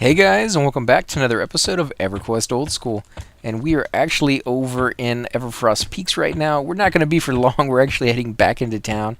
Hey guys, and welcome back to another episode of Everquest Old School. And we are actually over in Everfrost Peaks right now. We're not going to be for long. We're actually heading back into town.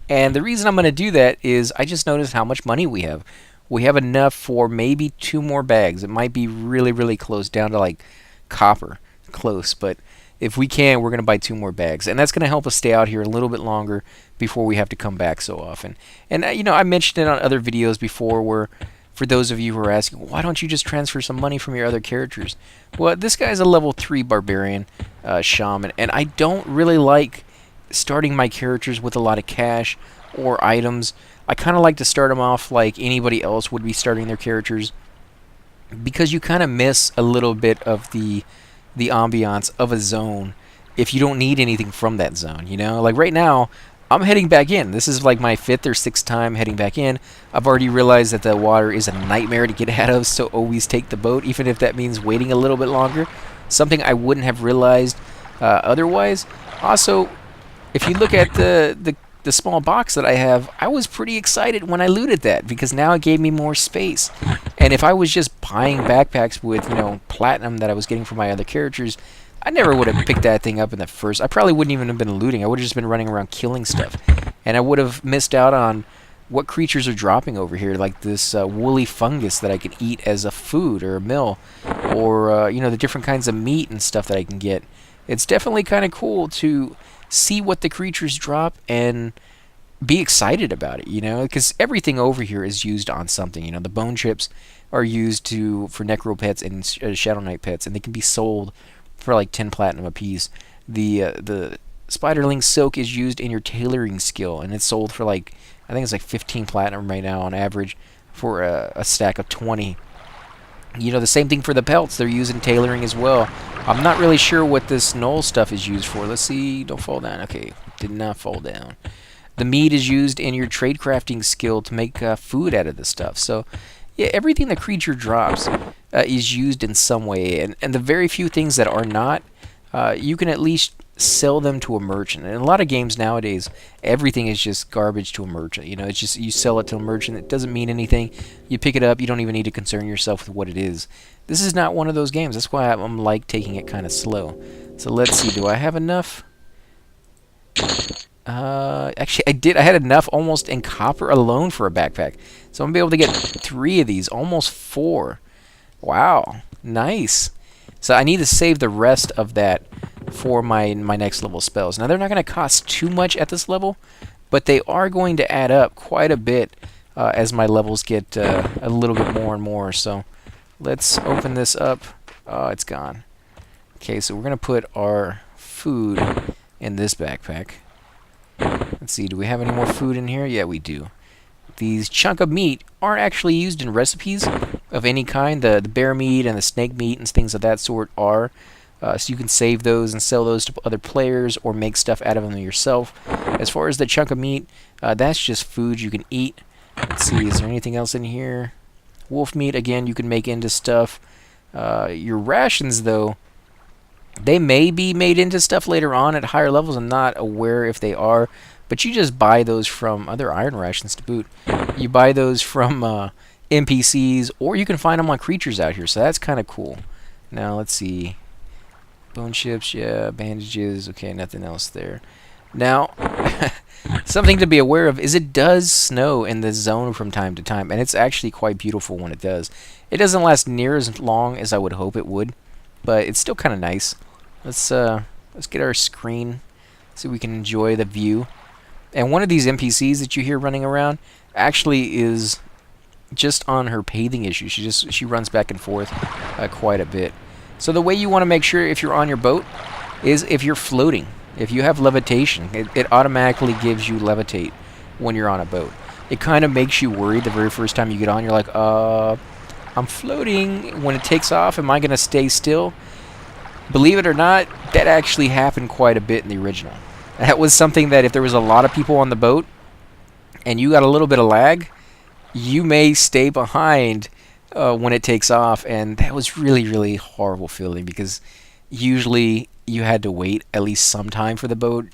And the reason I'm going to do that is I just noticed how much money we have. We have enough for maybe 2 more bags. It might be really, really close, down to like copper. Close, but if we can, we're going to buy 2 more bags. And that's going to help us stay out here a little bit longer before we have to come back so often. And, I mentioned it on other videos before where for those of you who are asking, why don't you just transfer some money from your other characters? Well, this guy's a level 3 Barbarian Shaman, and I don't really like starting my characters with a lot of cash or items. I kind of like to start them off like anybody else would be starting their characters, because you kind of miss a little bit of the ambiance of a zone if you don't need anything from that zone. Like right now, I'm heading back in. This is like my 5th or 6th time heading back in. I've already realized that the water is a nightmare to get out of, so always take the boat, even if that means waiting a little bit longer. Something I wouldn't have realized otherwise. Also, if you look at the small box that I have, I was pretty excited when I looted that, because now it gave me more space. And if I was just buying backpacks with, platinum that I was getting from my other characters, I never would have picked that thing up in the first. I probably wouldn't even have been looting. I would have just been running around killing stuff. And I would have missed out on what creatures are dropping over here, like this woolly fungus that I can eat as a food or a meal, or, the different kinds of meat and stuff that I can get. It's definitely kind of cool to see what the creatures drop and be excited about it, because everything over here is used on something. The bone chips are used for necro pets and shadow knight pets, and they can be sold for like 10 platinum apiece. The spiderling silk is used in your tailoring skill, and it's sold for like, I think it's like 15 platinum right now on average for a stack of 20. The same thing for the pelts. They're used in tailoring as well. I'm not really sure what this knoll stuff is used for. Let's see. Don't fall down. Okay, did not fall down. The meat is used in your trade crafting skill to make food out of this stuff. So, yeah, everything the creature drops is used in some way. And the very few things that are not, you can at least sell them to a merchant. And in a lot of games nowadays, everything is just garbage to a merchant. It's just you sell it to a merchant. It doesn't mean anything. You pick it up. You don't even need to concern yourself with what it is. This is not one of those games. That's why I'm like taking it kind of slow. So let's see. Do I have enough? Actually, I did. I had enough almost in copper alone for a backpack. So I'm going to be able to get 3 of these. Almost 4. Wow. Nice. So I need to save the rest of that for my next level spells. Now, they're not going to cost too much at this level, but they are going to add up quite a bit as my levels get a little bit more and more. So let's open this up. Oh, it's gone. Okay, so we're going to put our food in this backpack. Let's see, do we have any more food in here? Yeah, we do. These chunk of meat aren't actually used in recipes of any kind. The bear meat and the snake meat and things of that sort are. So you can save those and sell those to other players or make stuff out of them yourself. As far as the chunk of meat, that's just food you can eat. Let's see, is there anything else in here? Wolf meat, again, you can make into stuff. Your rations, though, they may be made into stuff later on at higher levels. I'm not aware if they are. But you just buy those from other iron rations to boot. You buy those from NPCs, or you can find them on creatures out here. So that's kind of cool. Now, let's see. Bone chips, yeah. Bandages. Okay, nothing else there. Now, something to be aware of is it does snow in this zone from time to time. And it's actually quite beautiful when it does. It doesn't last near as long as I would hope it would. But it's still kind of nice. Let's get our screen so we can enjoy the view. And one of these NPCs that you hear running around actually is just on her bathing issue. She runs back and forth quite a bit. So the way you want to make sure if you're on your boat is if you're floating. If you have levitation, it automatically gives you levitate when you're on a boat. It kind of makes you worried the very first time you get on. You're like, I'm floating. When it takes off, am I going to stay still? Believe it or not, that actually happened quite a bit in the original. That was something that if there was a lot of people on the boat and you got a little bit of lag, you may stay behind when it takes off. And that was really, really horrible feeling, because usually you had to wait at least some time for the boat.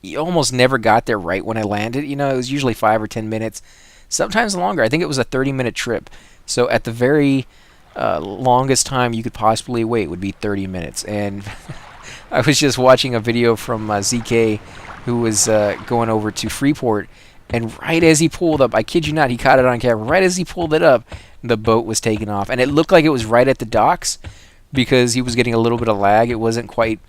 You almost never got there right when I landed. It was usually 5 or 10 minutes. sometimes longer. I think it was a 30-minute trip. So at the very longest time you could possibly wait would be 30 minutes. And I was just watching a video from ZK, who was going over to Freeport, and right as he pulled up, I kid you not, he caught it on camera. Right as he pulled it up, the boat was taking off, and it looked like it was right at the docks because he was getting a little bit of lag. It wasn't quite,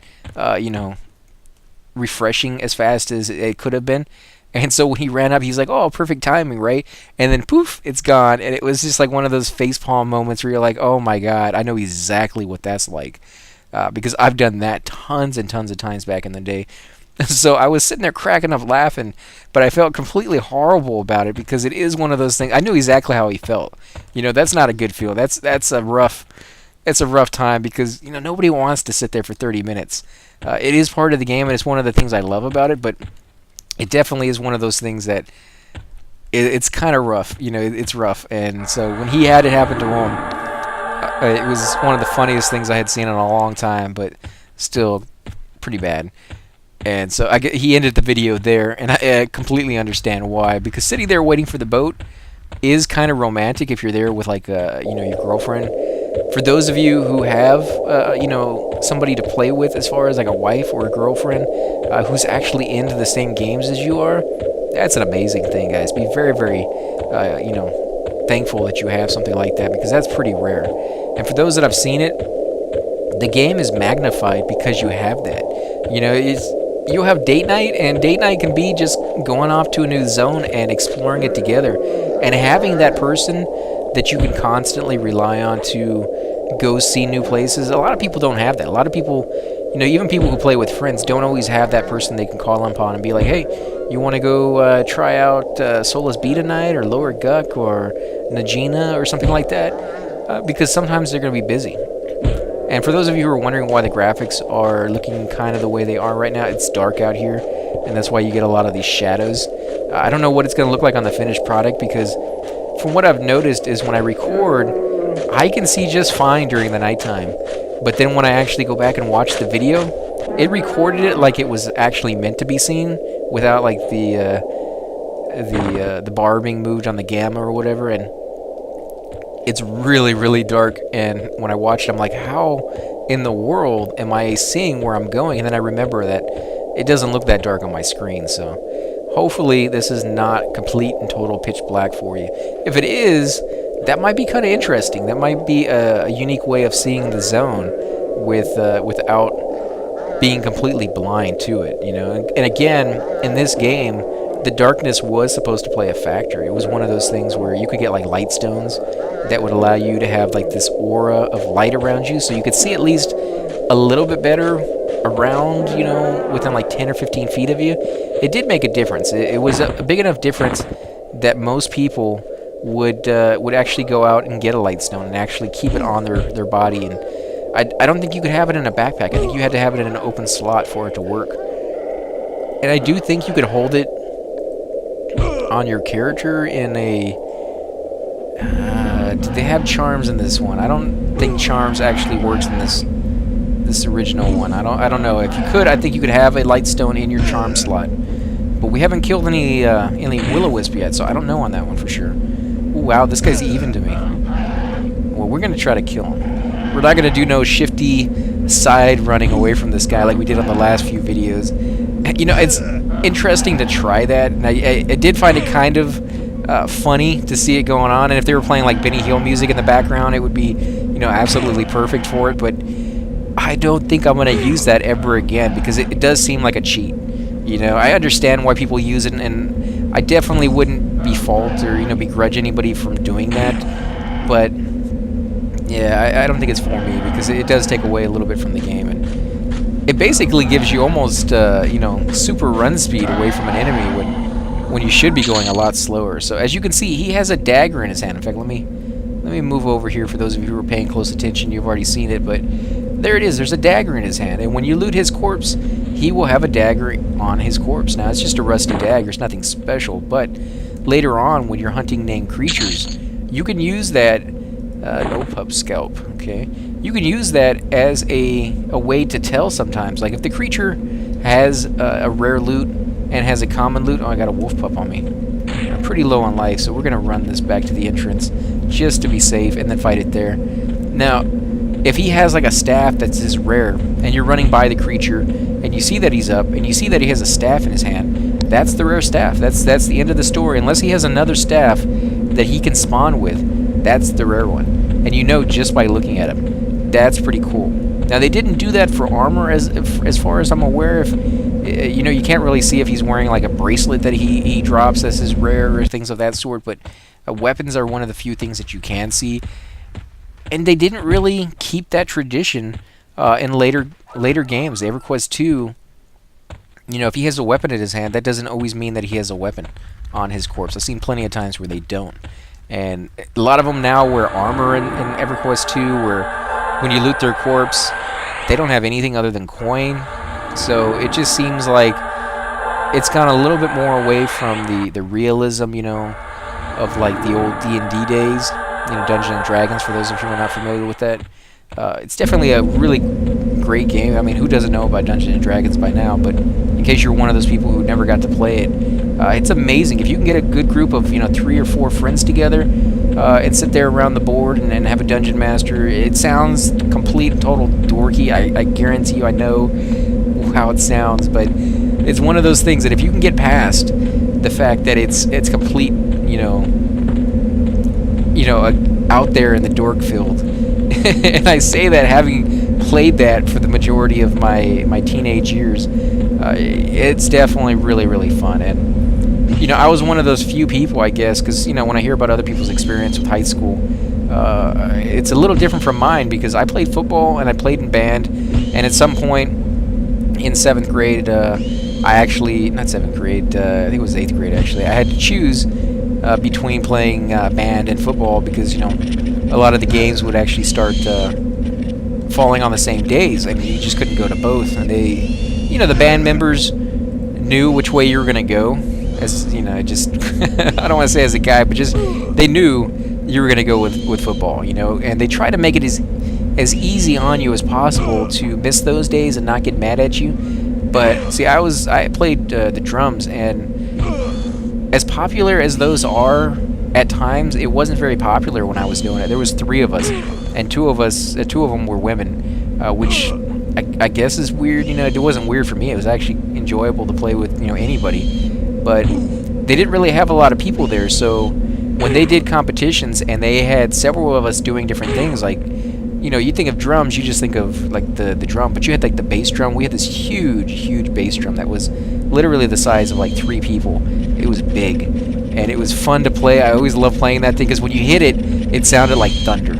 refreshing as fast as it could have been. And so when he ran up, he's like, "Oh, perfect timing, right?" And then poof, it's gone. And it was just like one of those facepalm moments where you're like, "Oh my God, I know exactly what that's like," because I've done that tons and tons of times back in the day. So I was sitting there cracking up laughing, but I felt completely horrible about it because it is one of those things. I knew exactly how he felt. That's not a good feel. That's a rough. It's a rough time because nobody wants to sit there for 30 minutes. It is part of the game, and it's one of the things I love about it. But it definitely is one of those things that it's kind of rough. It's rough. And so when he had it happen to him, it was one of the funniest things I had seen in a long time, but still pretty bad. And so he ended the video there, and I completely understand why. Because sitting there waiting for the boat is kind of romantic if you're there with your girlfriend. For those of you who have somebody to play with, as far as like a wife or a girlfriend who's actually into the same games as you are, that's an amazing thing, guys. Be very, very thankful that you have something like that, because that's pretty rare. And for those that have seen it, the game is magnified because you have that. You'll have date night, and date night can be just going off to a new zone and exploring it together, and having that person that you can constantly rely on to go see new places. A lot of people don't have that. A lot of people, even people who play with friends, don't always have that person they can call upon and be like, "Hey, you want to go try out Solus B tonight, or Lower Guck, or Najina, or something like that?" Because sometimes they're going to be busy. And for those of you who are wondering why the graphics are looking kind of the way they are right now, it's dark out here, and that's why you get a lot of these shadows. I don't know what it's going to look like on the finished product, because from what I've noticed is when I record, I can see just fine during the nighttime. But then when I actually go back and watch the video, it recorded it like it was actually meant to be seen, without like the bar being moved on the gamma or whatever, and it's really, really dark. And when I watched it, I'm like, how in the world am I seeing where I'm going? And then I remember that it doesn't look that dark on my screen. So hopefully this is not complete and total pitch black for you. If it is, that might be kind of interesting. That might be a unique way of seeing the zone without being completely blind to it. And again, in this game, the darkness was supposed to play a factor. It was one of those things where you could get like light stones that would allow you to have like this aura of light around you, so you could see at least a little bit better around, within like 10 or 15 feet of you. It did make a difference. It was a big enough difference that most people would actually go out and get a light stone and actually keep it on their body. And I don't think you could have it in a backpack. I think you had to have it in an open slot for it to work. And I do think you could hold it on your character in a... did they have charms in this one? I don't think charms actually works in this original one. I don't know. If you could, I think you could have a light stone in your charm slot. But we haven't killed any will-o-wisp yet, so I don't know on that one for sure. Ooh, wow, this guy's even to me. Well, we're gonna try to kill him. We're not gonna do no shifty side running away from this guy like we did on the last few videos. It's interesting to try that, and I did find it kind of funny to see it going on. And if they were playing like Benny Hill music in the background, it would be absolutely perfect for it. But I don't think I'm going to use that ever again, because it does seem like a cheat. I understand why people use it, and I definitely wouldn't fault or begrudge anybody from doing that. But yeah, I don't think it's for me, because it does take away a little bit from the game, and it basically gives you almost super run speed away from an enemy when you should be going a lot slower. So as you can see, he has a dagger in his hand. In fact, let me move over here. For those of you who are paying close attention, you've already seen it, but there it is. There's a dagger in his hand, and when you loot his corpse, he will have a dagger on his corpse. Now, it's just a rusty dagger. It's nothing special, but later on, when you're hunting named creatures, you can use that no pup scalp, okay? You can use that as a way to tell sometimes. Like if the creature has a rare loot and has a common loot. Oh, I got a wolf pup on me. I'm pretty low on life, so we're going to run this back to the entrance just to be safe and then fight it there. Now, if he has like a staff that's his rare, and you're running by the creature, and you see that he's up, and you see that he has a staff in his hand, that's the rare staff. That's the end of the story. Unless he has another staff that he can spawn with, that's the rare one. And you know just by looking at him. That's pretty cool. Now, they didn't do that for armor as far as I'm aware. If you know, you can't really see if he's wearing like a bracelet that he drops as his rare or things of that sort, but weapons are one of the few things that you can see. And they didn't really keep that tradition in later games. The Everquest 2, you know, if he has a weapon in his hand, that doesn't always mean that he has a weapon on his corpse. I've seen plenty of times where they don't. And a lot of them now wear armor in Everquest 2, where when you loot their corpse, they don't have anything other than coin. So it just seems like it's gone a little bit more away from the realism, you know, of like the old D&D days, you know, Dungeons and Dragons, for those of you who are not familiar with that. It's definitely a really great game. I mean, who doesn't know about Dungeons and Dragons by now? But in case you're one of those people who never got to play it, it's amazing. If you can get a good group of, you know, 3 or 4 friends together and sit there around the board and have a dungeon master, it sounds complete and total dorky. I guarantee you I know how it sounds, but it's one of those things that if you can get past the fact that it's complete, you know, out there in the dork field. And I say that having played that for the majority of my teenage years, it's definitely really, really fun. And, you know, I was one of those few people, I guess, because, you know, when I hear about other people's experience with high school, it's a little different from mine, because I played football and I played in band, and at some point in 7th grade, I actually, not 7th grade, I think it was 8th grade actually, I had to choose between playing band and football, because, you know, a lot of the games would actually start falling on the same days. I mean, you just couldn't go to both. And they, you know, the band members knew which way you were going to go. As, you know, just, I don't want to say as a guy, but just, they knew you were going to go with football, you know, and they try to make it as easy on you as possible to miss those days and not get mad at you. But, see, I played the drums, and as popular as those are, at times, it wasn't very popular when I was doing it. There was 3 of us, and 2 of them were women, which I guess is weird. You know, it wasn't weird for me. It was actually enjoyable to play with, you know, anybody. But they didn't really have a lot of people there, so when they did competitions and they had several of us doing different things, like, you know, you think of drums, you just think of like the drum, but you had like the bass drum. We had this huge bass drum that was literally the size of like 3 people. It was big, and it was fun to play. I always loved playing that thing, because when you hit it, it sounded like thunder,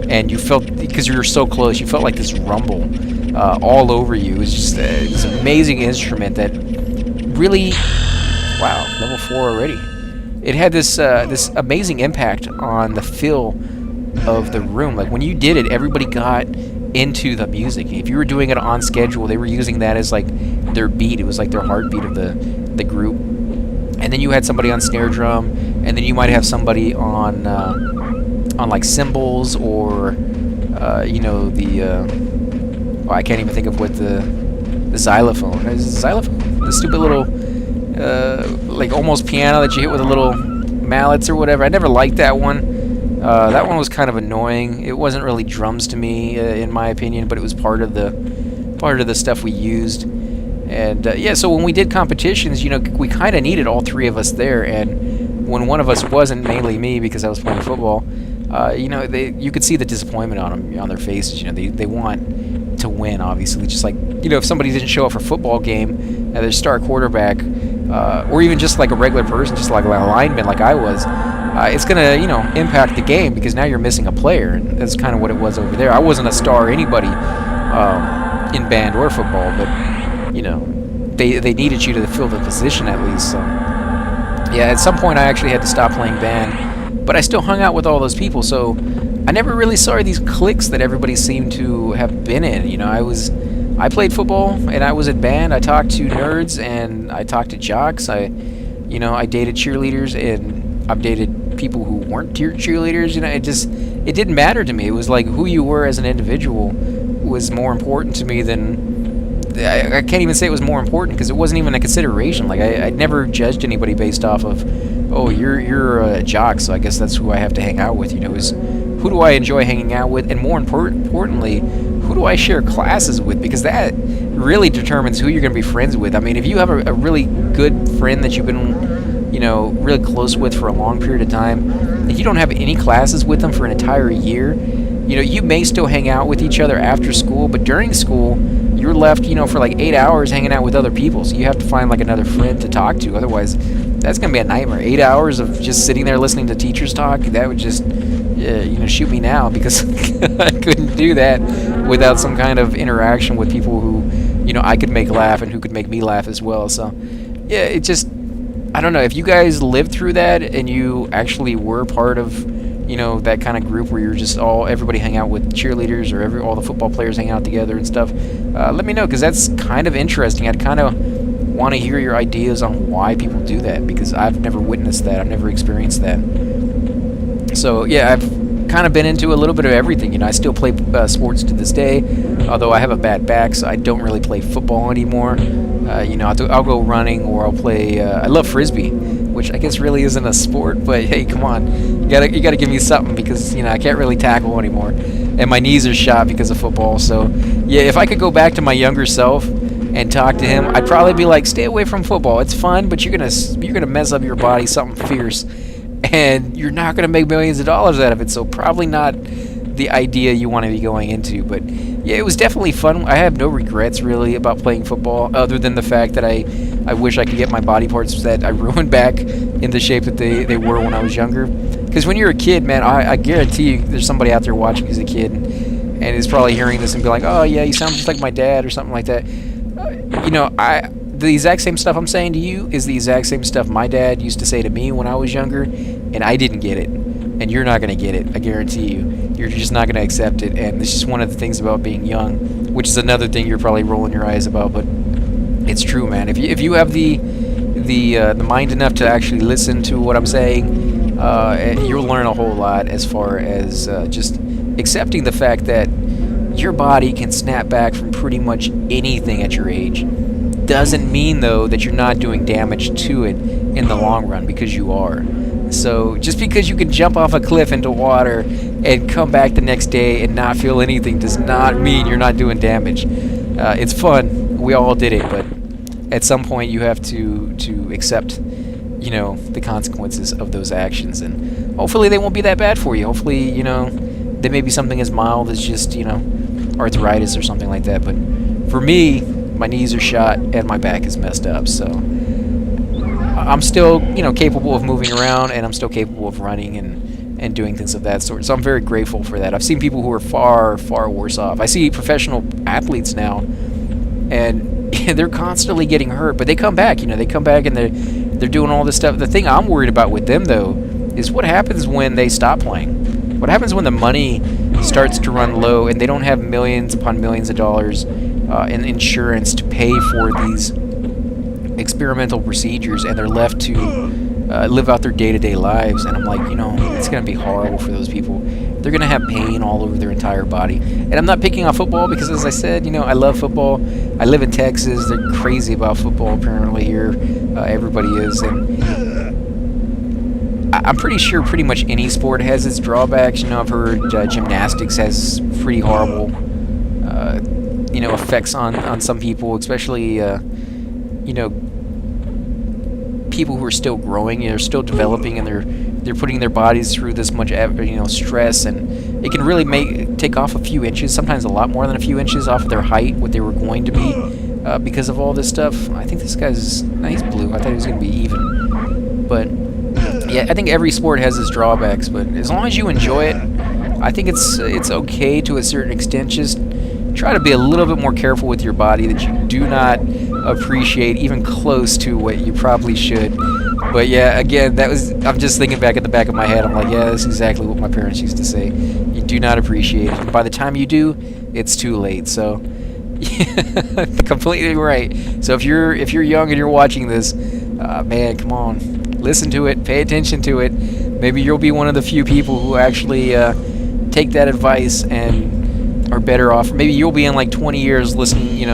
and you felt, because you were so close, you felt like this rumble all over you. It was just this amazing instrument that really, wow, level 4 already. It had this this amazing impact on the feel of the room. Like when you did it, everybody got into the music. If you were doing it on schedule, they were using that as like their beat. It was like their heartbeat of the group. And then you had somebody on snare drum, and then you might have somebody on like cymbals, or you know, the well, I can't even think of what the xylophone is. It xylophone, the stupid little like almost piano that you hit with a little mallets or whatever. I never liked that one. That one was kind of annoying. It wasn't really drums to me, in my opinion, but it was part of the stuff we used. And yeah, so when we did competitions, you know, we kind of needed all 3 of us there. And when one of us wasn't, mainly me, because I was playing football, you know, you could see the disappointment on their faces. You know, they want to win, obviously. Just like, you know, if somebody didn't show up for a football game, and their star quarterback, or even just like a regular person, just like a lineman, like I was, it's gonna, you know, impact the game, because now you're missing a player. And that's kind of what it was over there. I wasn't a star or anybody in band or football, but, you know, they needed you to fill the position at least. So yeah, at some point I actually had to stop playing band, but I still hung out with all those people, so I never really saw these cliques that everybody seemed to have been in. You know, I played football and I was in band. I talked to nerds and I talked to jocks. I dated cheerleaders, and I've dated people who weren't cheerleaders. You know, it didn't matter to me. It was like who you were as an individual was more important to me than, I can't even say it was more important, because it wasn't even a consideration. Like, I never judged anybody based off of oh, you're a jock, so I guess that's who I have to hang out with. Is who do I enjoy hanging out with, and more importantly, who do I share classes with? Because that really determines who you're going to be friends with. I mean, if you have a really good friend that you've been, really close with for a long period of time, and you don't have any classes with them for an entire year, you may still hang out with each other after school, but during school, you're left, for like 8 hours hanging out with other people. So you have to find like another friend to talk to. Otherwise, that's going to be a nightmare. 8 hours of just sitting there listening to teachers talk, that would just, shoot me now, because I couldn't do that without some kind of interaction with people who, I could make laugh and who could make me laugh as well. So, yeah, it just, I don't know. If you guys lived through that and you actually were part of, that kind of group where you're just everybody hang out with cheerleaders, or all the football players hang out together and stuff, let me know, because that's kind of interesting. I'd kind of want to hear your ideas on why people do that, because I've never witnessed that. I've never experienced that. So, yeah, I've kind of been into a little bit of everything. I still play sports to this day, although I have a bad back, so I don't really play football anymore. I'll go running, or I'll play. I love frisbee, which I guess really isn't a sport, but hey, come on, you gotta give me something, because I can't really tackle anymore, and my knees are shot because of football. So yeah, if I could go back to my younger self and talk to him, I'd probably be like, stay away from football. It's fun, but you're gonna mess up your body something fierce, and you're not gonna make millions of dollars out of it. So probably not the idea you want to be going into. But yeah, it was definitely fun. I have no regrets really about playing football, other than the fact that I wish I could get my body parts that I ruined back in the shape that they were when I was younger. Because when you're a kid, man, I guarantee you there's somebody out there watching who's a kid and is probably hearing this and be like, oh yeah, you sound just like my dad, or something like that. The exact same stuff I'm saying to you is the exact same stuff my dad used to say to me when I was younger, and I didn't get it. And you're not going to get it, I guarantee you. You're just not going to accept it, and it's just one of the things about being young, which is another thing you're probably rolling your eyes about, but it's true, man. If you have the mind enough to actually listen to what I'm saying, you'll learn a whole lot, as far as just accepting the fact that your body can snap back from pretty much anything at your age. Doesn't mean, though, that you're not doing damage to it in the long run, because you are. So just because you can jump off a cliff into water and come back the next day and not feel anything does not mean you're not doing damage. It's fun. We all did it, but at some point you have to accept, the consequences of those actions, and hopefully they won't be that bad for you. Hopefully, they may be something as mild as just, arthritis or something like that. But for me, my knees are shot and my back is messed up, so I'm still, capable of moving around, and I'm still capable of running and doing things of that sort. So I'm very grateful for that. I've seen people who are far, far worse off. I see professional athletes now, and they're constantly getting hurt, but they come back. They come back and they're doing all this stuff. The thing I'm worried about with them, though, is what happens when they stop playing. What happens when the money starts to run low and they don't have millions upon millions of dollars in insurance to pay for these experimental procedures, and they're left to live out their day-to-day lives. And I'm like, it's going to be horrible for those people. They're going to have pain all over their entire body. And I'm not picking on football, because, as I said, I love football. I live in Texas. They're crazy about football, apparently, here. Everybody is. And I'm pretty sure pretty much any sport has its drawbacks. I've heard gymnastics has pretty horrible, effects on some people, especially, people who are still growing, they're still developing, and they're putting their bodies through this much, stress, and it can really take off a few inches, sometimes a lot more than a few inches off of their height, what they were going to be, because of all this stuff. I think this guy's, he's blue. I thought he was going to be even, but yeah, I think every sport has its drawbacks, but as long as you enjoy it, I think it's okay to a certain extent. Just try to be a little bit more careful with your body, that you do not appreciate even close to what you probably should. But yeah, again, I'm just thinking back at the back of my head, I'm like, yeah, that's exactly what my parents used to say. You do not appreciate it. And by the time you do, it's too late. So yeah, completely right. So if you're young and you're watching this, man, come on, listen to it, pay attention to it. Maybe you'll be one of the few people who actually take that advice and are better off. Maybe you'll be in like 20 years listening,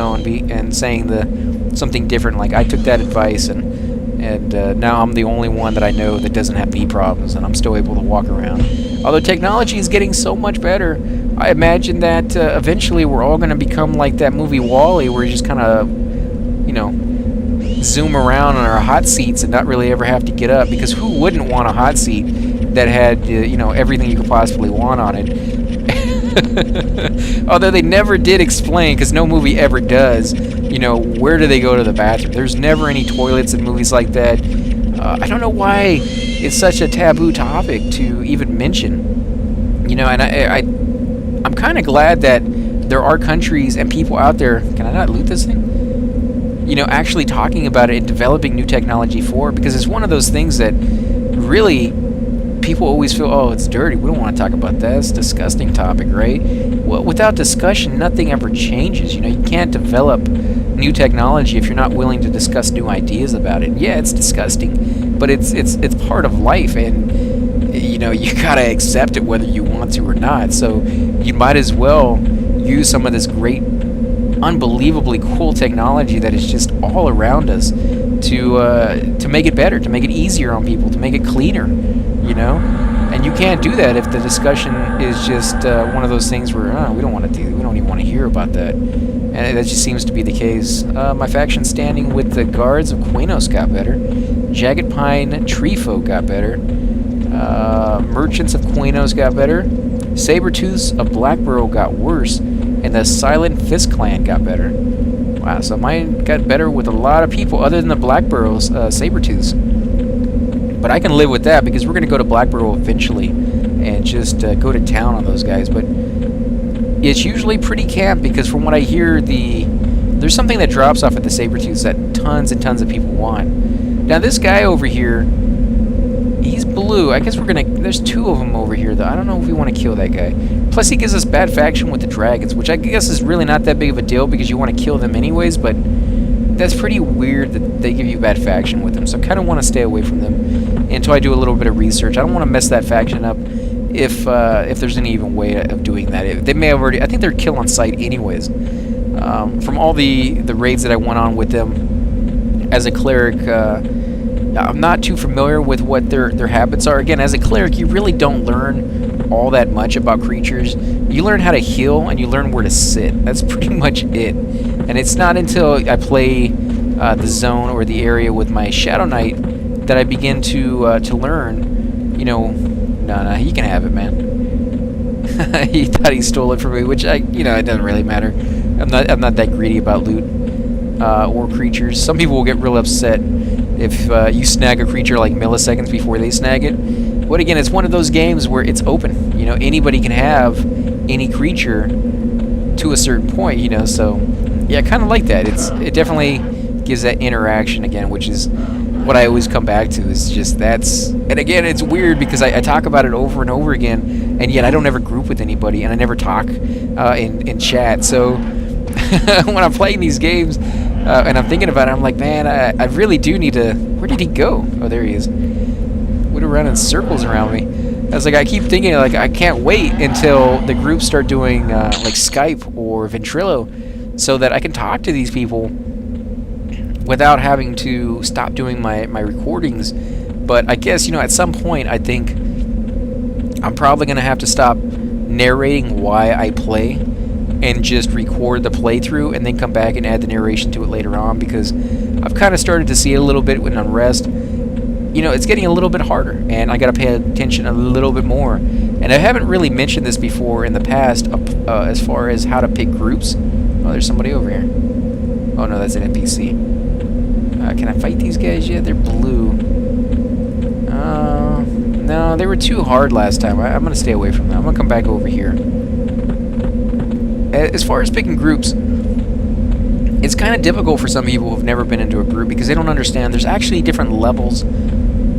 and saying something different. Like, I took that advice and And now I'm the only one that I know that doesn't have knee problems, and I'm still able to walk around. Although technology is getting so much better, I imagine that eventually we're all going to become like that movie Wall-E, where you just kind of, you know, zoom around on our hot seats and not really ever have to get up. Because who wouldn't want a hot seat that had, you know, everything you could possibly want on it? Although they never did explain, because no movie ever does, you know, where do they go to the bathroom? There's never any toilets in movies like that. I don't know why it's such a taboo topic to even mention. You know, and I'm kind of glad that there are countries and people out there. Can I not loot this thing? You know, actually talking about it and developing new technology for it, because it's one of those things that really people always feel, oh, it's dirty, we don't want to talk about that, it's a disgusting topic, right? Well, without discussion, nothing ever changes. You know, you can't develop new technology if you're not willing to discuss new ideas about it. Yeah, it's disgusting, but it's part of life, and you know, you gotta accept it whether you want to or not. So you might as well use some of this great, unbelievably cool technology that is just all around us to make it better, to make it easier on people, to make it cleaner. You know, and you can't do that if the discussion is just one of those things where we don't even want to hear about that, and that just seems to be the case. My faction standing with the Guards of Quenos got better, Jagged Pine Tree Folk got better, Merchants of Quenos got better, Sabertooths of Blackborough got worse, and the Silent Fist Clan got better. Wow, so mine got better with a lot of people other than the Blackborough's Sabertooths. But I can live with that, because we're going to go to Blackborough eventually and just go to town on those guys. But it's usually pretty camp, because from what I hear, there's something that drops off at the Sabertooths that tons and tons of people want. Now this guy over here, he's blue. I guess there's two of them over here, though. I don't know if we want to kill that guy. Plus he gives us bad faction with the dragons, which I guess is really not that big of a deal, because you want to kill them anyways, but that's pretty weird that they give you bad faction with them, so I kind of want to stay away from them until I do a little bit of research. I don't want to mess that faction up if there's any even way of doing that. They may have already... I think they're kill on sight anyways. From all the raids that I went on with them as a cleric, I'm not too familiar with what their habits are. Again, as a cleric, you really don't learn all that much about creatures. You learn how to heal, and you learn where to sit. That's pretty much it. And it's not until I play the zone or the area with my Shadow Knight that I begin to learn. You know, no, he can have it, man. He thought he stole it from me, which it doesn't really matter. I'm not that greedy about loot or creatures. Some people will get real upset if you snag a creature like milliseconds before they snag it. But again, it's one of those games where it's open. You know, anybody can have any creature to a certain point. You know, so yeah, I kind of like that. It definitely gives that interaction again, which is what I always come back to. Is just and again, it's weird because I talk about it over and over again, and yet I don't ever group with anybody, and I never talk in chat. So when I'm playing these games and I'm thinking about it, I'm like, man, I really do need to... Where did he go? Oh, there he is. Went around in circles around me. I was like, I keep thinking, like, I can't wait until the groups start doing like Skype or Ventrilo, so that I can talk to these people without having to stop doing my recordings. But I guess, at some point, I think I'm probably going to have to stop narrating why I play and just record the playthrough and then come back and add the narration to it later on, because I've kind of started to see it a little bit with Unrest. It's getting a little bit harder, and I got to pay attention a little bit more. And I haven't really mentioned this before in the past as far as how to pick groups. Oh, there's somebody over here. Oh, no, that's an NPC. Can I fight these guys yet? They're blue. No, they were too hard last time. I'm going to stay away from them. I'm going to come back over here. As far as picking groups, it's kind of difficult for some people who've never been into a group, because they don't understand there's actually different levels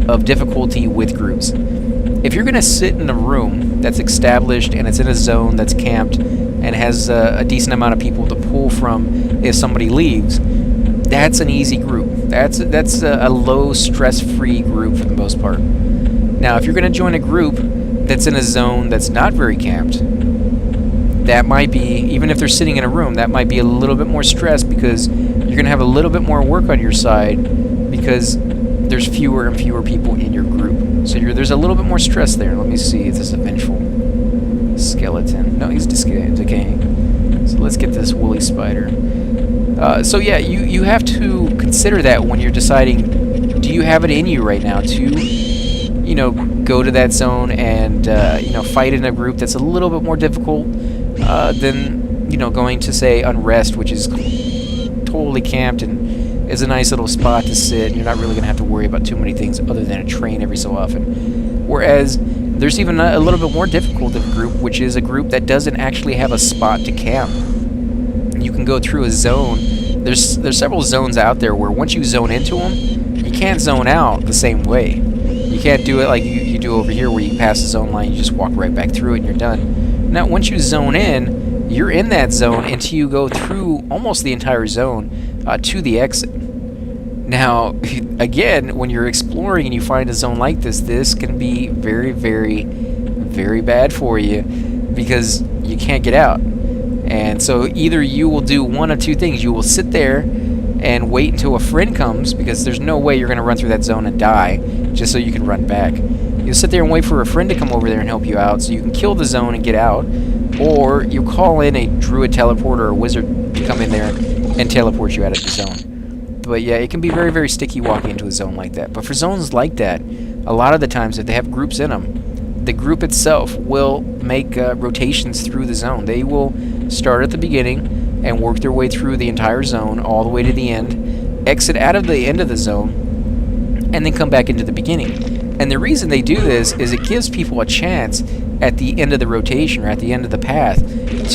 of difficulty with groups. If you're going to sit in a room that's established and it's in a zone that's camped and has a decent amount of people to pull from if somebody leaves, that's an easy group. That's a low stress-free group for the most part. Now, if you're going to join a group that's in a zone that's not very camped, that might be, even if they're sitting in a room, that might be a little bit more stress, because you're going to have a little bit more work on your side, because there's fewer and fewer people in your group. So there's a little bit more stress there. Let me see if this is a vengeful skeleton. No, he's decaying. So let's get this woolly spider. So yeah, you have to consider that when you're deciding, do you have it in you right now to, you know, go to that zone and, you know, fight in a group that's a little bit more difficult than, you know, going to, say, Unrest, which is totally camped and is a nice little spot to sit. You're not really going to have to worry about too many things other than a train every so often. Whereas there's even a little bit more difficult of a group, which is a group that doesn't actually have a spot to camp. You can go through a zone. There's several zones out there where once you zone into them, you can't zone out the same way. You can't do it like you do over here where you pass the zone line, you just walk right back through it and you're done. Now, once you zone in, you're in that zone until you go through almost the entire zone to the exit. Now, again, when you're exploring and you find a zone like this can be very, very, very bad for you because you can't get out. And so either you will do one of two things. You will sit there and wait until a friend comes, because there's no way you're going to run through that zone and die just so you can run back. You'll sit there and wait for a friend to come over there and help you out so you can kill the zone and get out, or you call in a druid teleporter or a wizard to come in there and teleport you out of the zone. But yeah, it can be very, very sticky walking into a zone like that. But for zones like that, a lot of the times if they have groups in them, the group itself will make rotations through the zone. They will start at the beginning and work their way through the entire zone all the way to the end, exit out of the end of the zone, and then come back into the beginning. And the reason they do this is it gives people a chance at the end of the rotation or at the end of the path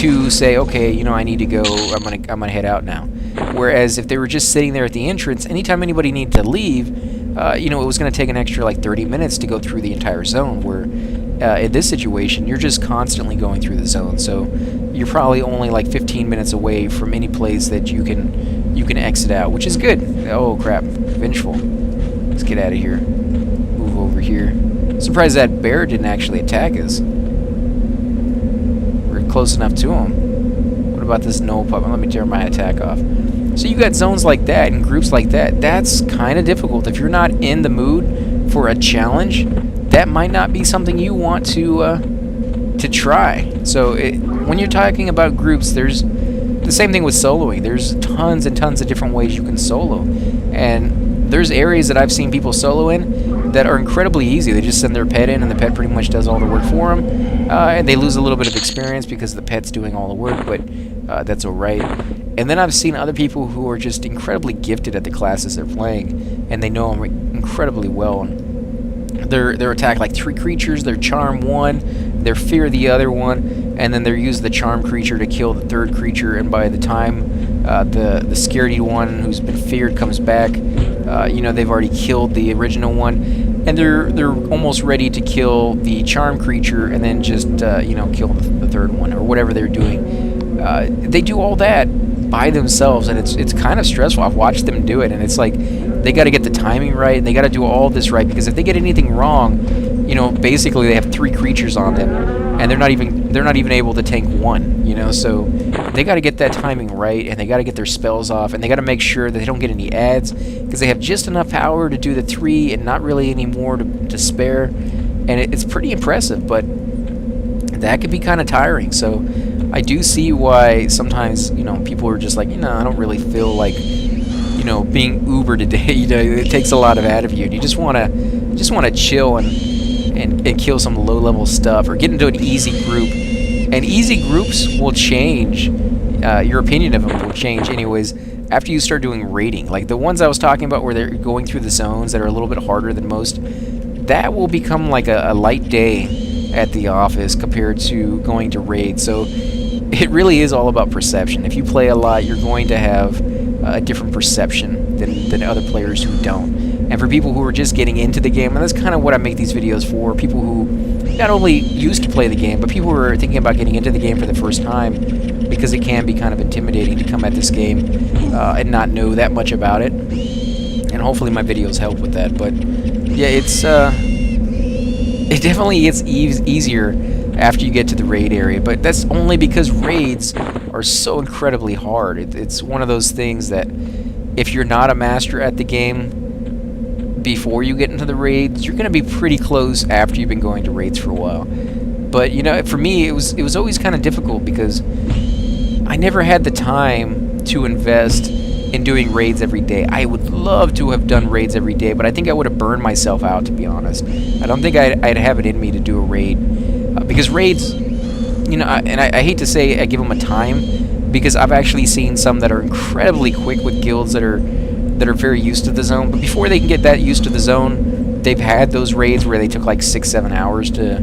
to say, okay, you know, I need to go, I'm gonna head out now. Whereas if they were just sitting there at the entrance, anytime anybody needed to leave, you know, it was going to take an extra like 30 minutes to go through the entire zone, where in this situation, you're just constantly going through the zone. So you're probably only like 15 minutes away from any place that you can exit out, which is good. Oh, crap. Vengeful. Let's get out of here. Move over here. Surprised that bear didn't actually attack us. We're close enough to him. What about this gnoll pup? Let me turn my attack off. So you got zones like that and groups like that. That's kind of difficult. If you're not in the mood for a challenge, that might not be something you want to try. So when you're talking about groups, there's the same thing with soloing. There's tons and tons of different ways you can solo. And there's areas that I've seen people solo in that are incredibly easy. They just send their pet in and the pet pretty much does all the work for them. And they lose a little bit of experience because the pet's doing all the work, but that's alright. And then I've seen other people who are just incredibly gifted at the classes they're playing, and they know them incredibly well. And their attack like 3 creatures, their charm 1, their fear the other one, and then they use the charm creature to kill the 3rd creature. And by the time the scaredy one who's been feared comes back, you know, they've already killed the original one, and they're almost ready to kill the charm creature and then just you know, kill the 3rd one or whatever they're doing. They do all that by themselves, and it's kind of stressful. I've watched them do it, and it's like they got to get the timing right, and they got to do all this right, because if they get anything wrong, you know, basically they have 3 creatures on them, and they're not even able to tank 1, you know. So they got to get that timing right, and they got to get their spells off, and they got to make sure that they don't get any adds, because they have just enough power to do the 3 and not really any more to spare. And it's pretty impressive, but that could be kind of tiring. So I do see why sometimes, you know, people are just like, you know, I don't really feel like, you know, being uber today. You know, it takes a lot out of you, and you just want to chill and kill some low level stuff, or get into an easy group. And easy groups will change. Your opinion of them will change anyways after you start doing raiding. Like the ones I was talking about where they're going through the zones that are a little bit harder than most, that will become like a light day at the office compared to going to raid. So it really is all about perception. If you play a lot, you're going to have a different perception than other players who don't. And for people who are just getting into the game, and that's kind of what I make these videos for, people who not only used to play the game, but people who are thinking about getting into the game for the first time, because it can be kind of intimidating to come at this game and not know that much about it. And hopefully my videos help with that. But yeah, it definitely gets easier after you get to the raid area, but that's only because raids are so incredibly hard. It's one of those things that if you're not a master at the game, before you get into the raids. You're going to be pretty close after you've been going to raids for a while. But, you know, for me, it was always kind of difficult because I never had the time to invest in doing raids every day. I would love to have done raids every day, but I think I would have burned myself out, to be honest. I don't think I'd have it in me to do a raid. Because raids, you know, I hate to say I give them a time, because I've actually seen some that are incredibly quick with guilds that are very used to the zone. But before they can get that used to the zone, they've had those raids where they took like 6-7 hours to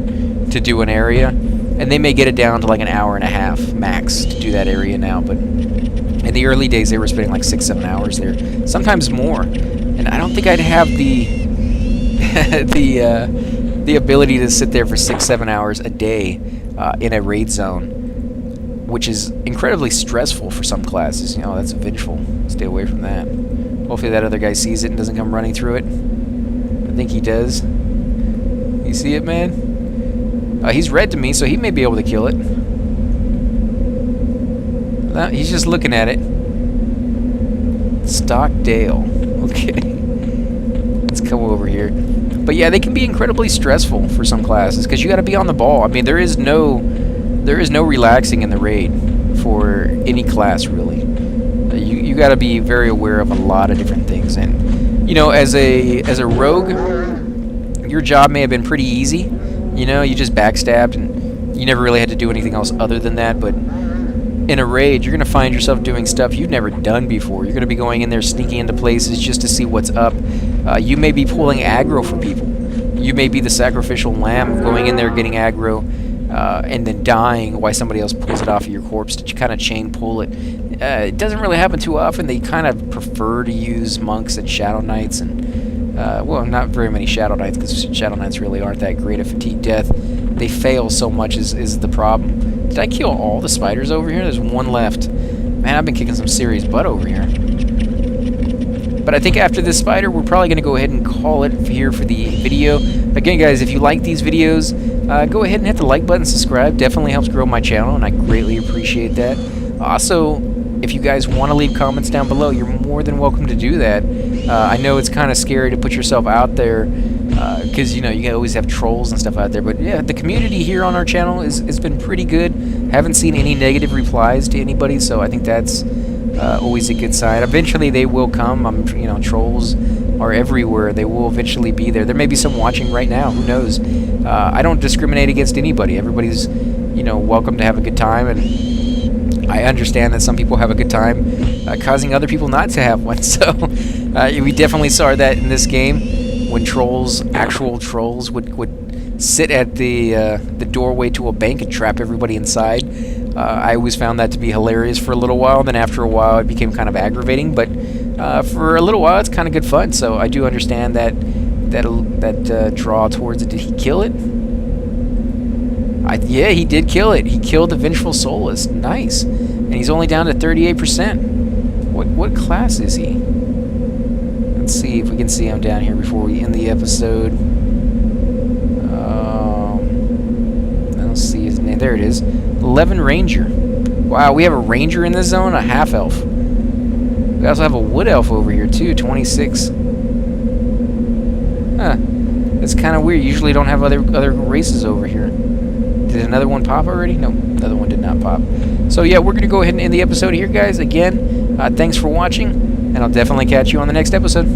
do an area, and they may get it down to like an hour and a half max to do that area now. But in the early days, they were spending like 6-7 hours there, sometimes more. And I don't think I'd have the the ability to sit there for 6-7 hours a day in a raid zone, which is incredibly stressful for some classes. You know, that's vengeful. Stay away from that. Hopefully that other guy sees it and doesn't come running through it. I think he does. You see it, man? He's red to me, so he may be able to kill it. He's just looking at it. Stockdale. Okay. Let's come over here. But yeah, they can be incredibly stressful for some classes because you got to be on the ball. I mean, there is no relaxing in the raid for any class, really. You got to be very aware of a lot of different things. And you know, as a rogue, your job may have been pretty easy. You know, you just backstabbed and you never really had to do anything else other than that. But in a raid, you're going to find yourself doing stuff you've never done before. You're going to be going in there, sneaking into places just to see what's up. You may be pulling aggro for people. You may be the sacrificial lamb going in there getting aggro and then dying while somebody else pulls it off of your corpse to kind of chain pull it. It doesn't really happen too often. They kind of prefer to use monks and shadow knights and, well, not very many shadow knights because shadow knights really aren't that great at fatigue death. They fail so much is the problem. Did I kill all the spiders over here? There's one left. Man, I've been kicking some serious butt over here. But I think after this spider, we're probably going to go ahead and call it here for the video. Again, guys, if you like these videos, go ahead and hit the like button, subscribe. Definitely helps grow my channel, and I greatly appreciate that. Also, if you guys want to leave comments down below, you're more than welcome to do that. I know it's kind of scary to put yourself out there because, you know, you always have trolls and stuff out there. But, yeah, the community here on our channel has been pretty good. Haven't seen any negative replies to anybody, so I think that's always a good sign. Eventually they will come. You know, trolls are everywhere. They will eventually be there. There may be some watching right now. Who knows? I don't discriminate against anybody. Everybody's, you know, welcome to have a good time, and I understand that some people have a good time causing other people not to have one. So we definitely saw that in this game when trolls, actual trolls, would sit at the doorway to a bank and trap everybody inside. I always found that to be hilarious for a little while. Then after a while, it became kind of aggravating. But for a little while, it's kind of good fun. So I do understand that draw towards it. Did he kill it? Yeah, he did kill it. He killed the Vengeful Soulless. Nice. And he's only down to 38%. What class is he? Let's see if we can see him down here before we end the episode. I don't see his name. There it is. 11 Ranger. Wow, we have a Ranger in this zone, a half elf. We also have a wood elf over here too, 26. Huh. That's kind of weird. Usually don't have other races over here. Did another one pop already? No, another one did not pop. So yeah, we're going to go ahead and end the episode here, guys. Again, thanks for watching, and I'll definitely catch you on the next episode.